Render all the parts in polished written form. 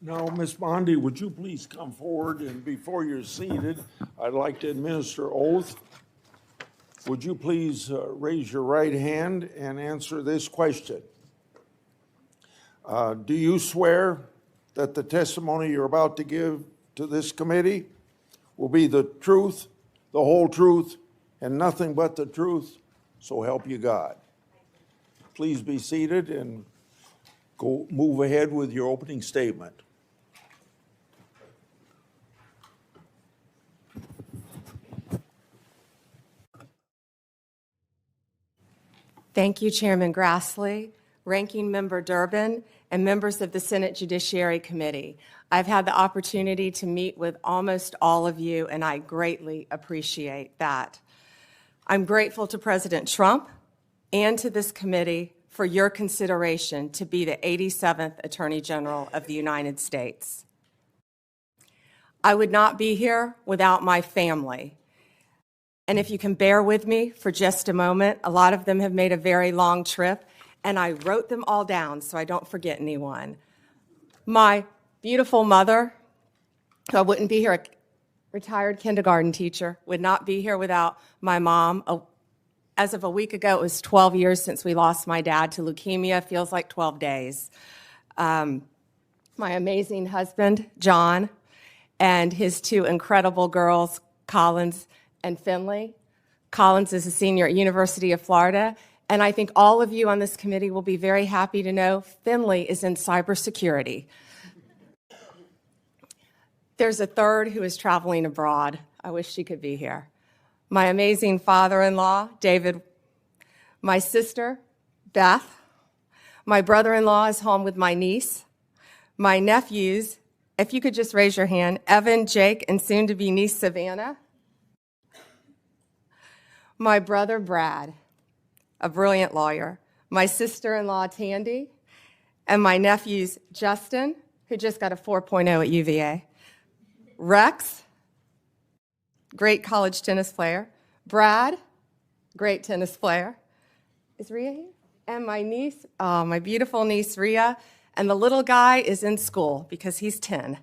Now, Ms. Bondi, would you please come forward, and before you're seated, I'd like to administer oath. Would you please raise your right hand and answer this question? Do you swear that the testimony you're about to give to this committee will be the truth, the whole truth, and nothing but the truth, so help you God? Please be seated and move ahead with your opening statement. Thank you, Chairman Grassley, Ranking Member Durbin, and members of the Senate Judiciary Committee. I've had the opportunity to meet with almost all of you, and I greatly appreciate that. I'm grateful to President Trump and to this committee for your consideration to be the 87th Attorney General of the United States. I would not be here without my family. And if you can bear with me for just a moment, a lot of them have made a very long trip, and I wrote them all down so I don't forget anyone. My beautiful mother, who I wouldn't be here, a retired kindergarten teacher, would not be here without my mom. As of a week ago, it was 12 years since we lost my dad to leukemia. Feels like 12 days. My amazing husband, John, and his two incredible girls, Collins and Finley. Collins is a senior at University of Florida, and I think all of you on this committee will be very happy to know Finley is in cybersecurity. There's a third who is traveling abroad. I wish she could be here. My amazing father-in-law, David, my sister, Beth, my brother-in-law is home with my niece, my nephews, if you could just raise your hand, Evan, Jake, and soon-to-be niece, Savannah. My brother, Brad, a brilliant lawyer, my sister-in-law, Tandy, and my nephews, Justin, who just got a 4.0 at UVA, Rex, great college tennis player, Brad, great tennis player. Is Rhea here? And my niece, my beautiful niece, Rhea, and the little guy is in school because he's 10.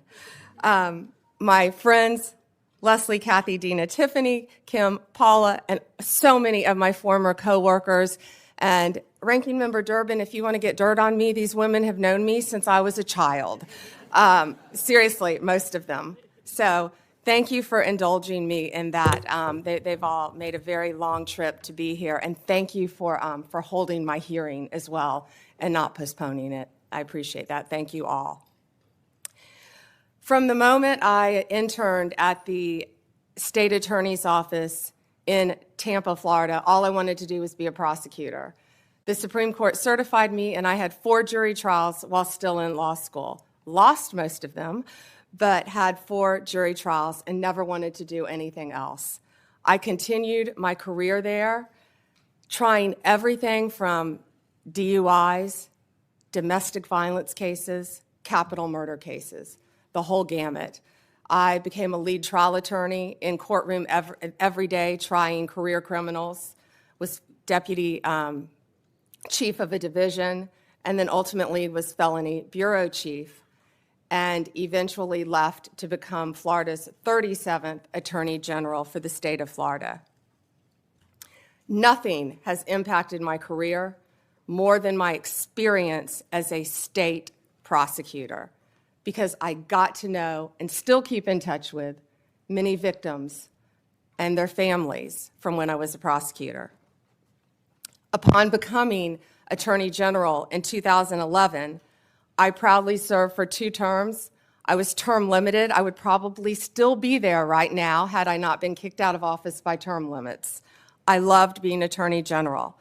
My friends, Leslie, Kathy, Dina, Tiffany, Kim, Paula, and so many of my former coworkers. And Ranking Member Durbin, if you want to get dirt on me, these women have known me since I was a child. Seriously, most of them. So thank you for indulging me in that. They've all made a very long trip to be here, and thank you for holding my hearing as well and not postponing it. I appreciate that. Thank you all. From the moment I interned at the state attorney's office in Tampa, Florida, all I wanted to do was be a prosecutor. The Supreme Court certified me, and I had 4 jury trials while still in law school. Lost most of them, but had 4 jury trials and never wanted to do anything else. I continued my career there, trying everything from DUIs, domestic violence cases, capital murder cases, the whole gamut. I became a lead trial attorney in courtroom every day, trying career criminals, was deputy chief of a division, and then ultimately was felony bureau chief, and eventually left to become Florida's 37th Attorney General for the state of Florida. Nothing has impacted my career more than my experience as a state prosecutor, because I got to know and still keep in touch with many victims and their families from when I was a prosecutor. Upon becoming Attorney General in 2011, I proudly served for 2 terms. I was term limited. I would probably still be there right now had I not been kicked out of office by term limits. I loved being Attorney General.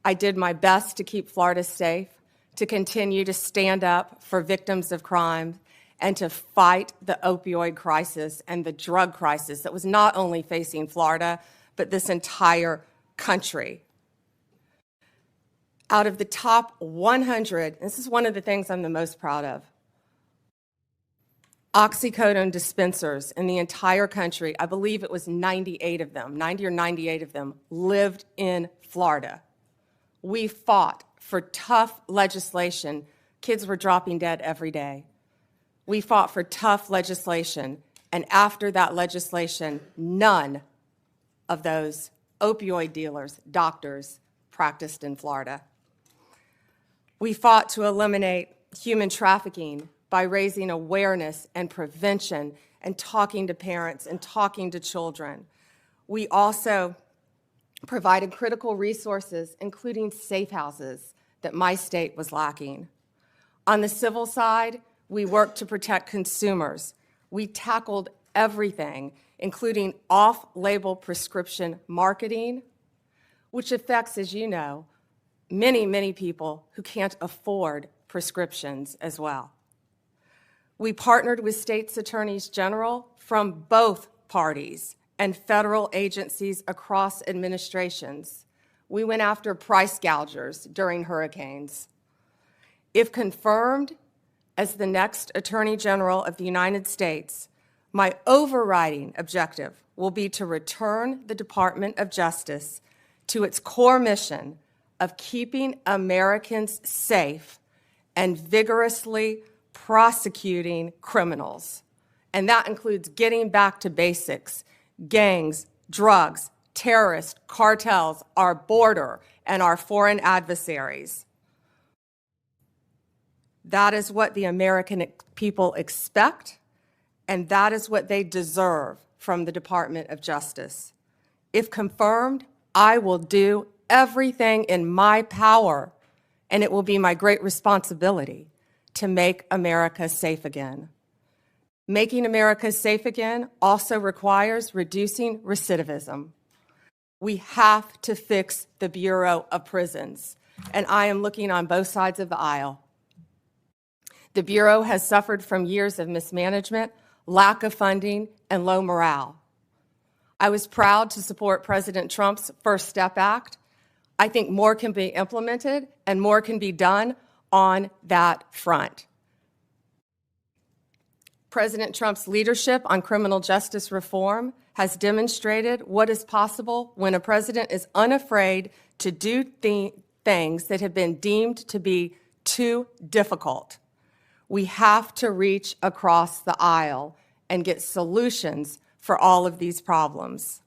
I did my best to keep Florida safe, to continue to stand up for victims of crime, and to fight the opioid crisis and the drug crisis that was not only facing Florida, but this entire country. Out of the top 100, this is one of the things I'm the most proud of, oxycodone dispensers in the entire country, I believe it was 98 of them, 90 or 98 of them, lived in Florida. We fought for tough legislation. Kids were dropping dead every day. We fought for tough legislation, and after that legislation, none of those opioid dealers, doctors, practiced in Florida. We fought to eliminate human trafficking by raising awareness and prevention and talking to parents and talking to children. We also provided critical resources, including safe houses, that my state was lacking. On the civil side, we worked to protect consumers. We tackled everything, including off-label prescription marketing, which affects, as you know, many, many people who can't afford prescriptions as well. We partnered with states' attorneys general from both parties and federal agencies across administrations. We went after price gougers during hurricanes. If confirmed as the next Attorney General of the United States, my overriding objective will be to return the Department of Justice to its core mission of keeping Americans safe and vigorously prosecuting criminals. And that includes getting back to basics: gangs, drugs, terrorists, cartels, our border, and our foreign adversaries. That is what the American people expect, and that is what they deserve from the Department of Justice. If confirmed, I will do everything in my power, and it will be my great responsibility to make America safe again. Making America safe again also requires reducing recidivism. We have to fix the Bureau of Prisons, and I am looking on both sides of the aisle. The Bureau has suffered from years of mismanagement, lack of funding, and low morale. I was proud to support President Trump's First Step Act. I think more can be implemented and more can be done on that front. President Trump's leadership on criminal justice reform has demonstrated what is possible when a president is unafraid to do things that have been deemed to be too difficult. We have to reach across the aisle and get solutions for all of these problems.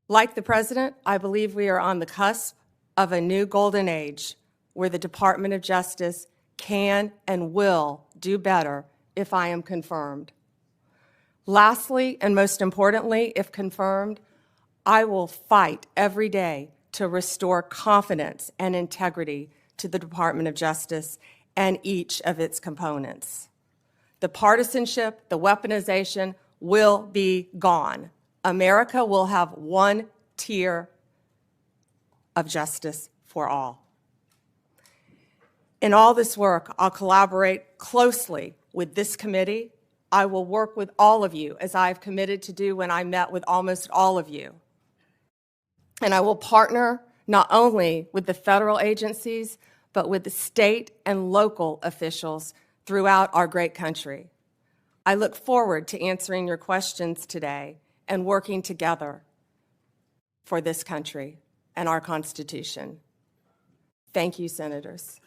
Like the president, I believe we are on the cusp of a new golden age where the Department of Justice can and will do better if I am confirmed. Lastly, and most importantly, if confirmed, I will fight every day to restore confidence and integrity to the Department of Justice and each of its components. The partisanship, the weaponization will be gone. America will have one tier of justice for all. In all this work, I'll collaborate closely with this committee. I will work with all of you, as I've committed to do when I met with almost all of you. And I will partner not only with the federal agencies, but with the state and local officials throughout our great country. I look forward to answering your questions today and working together for this country and our Constitution. Thank you, Senators.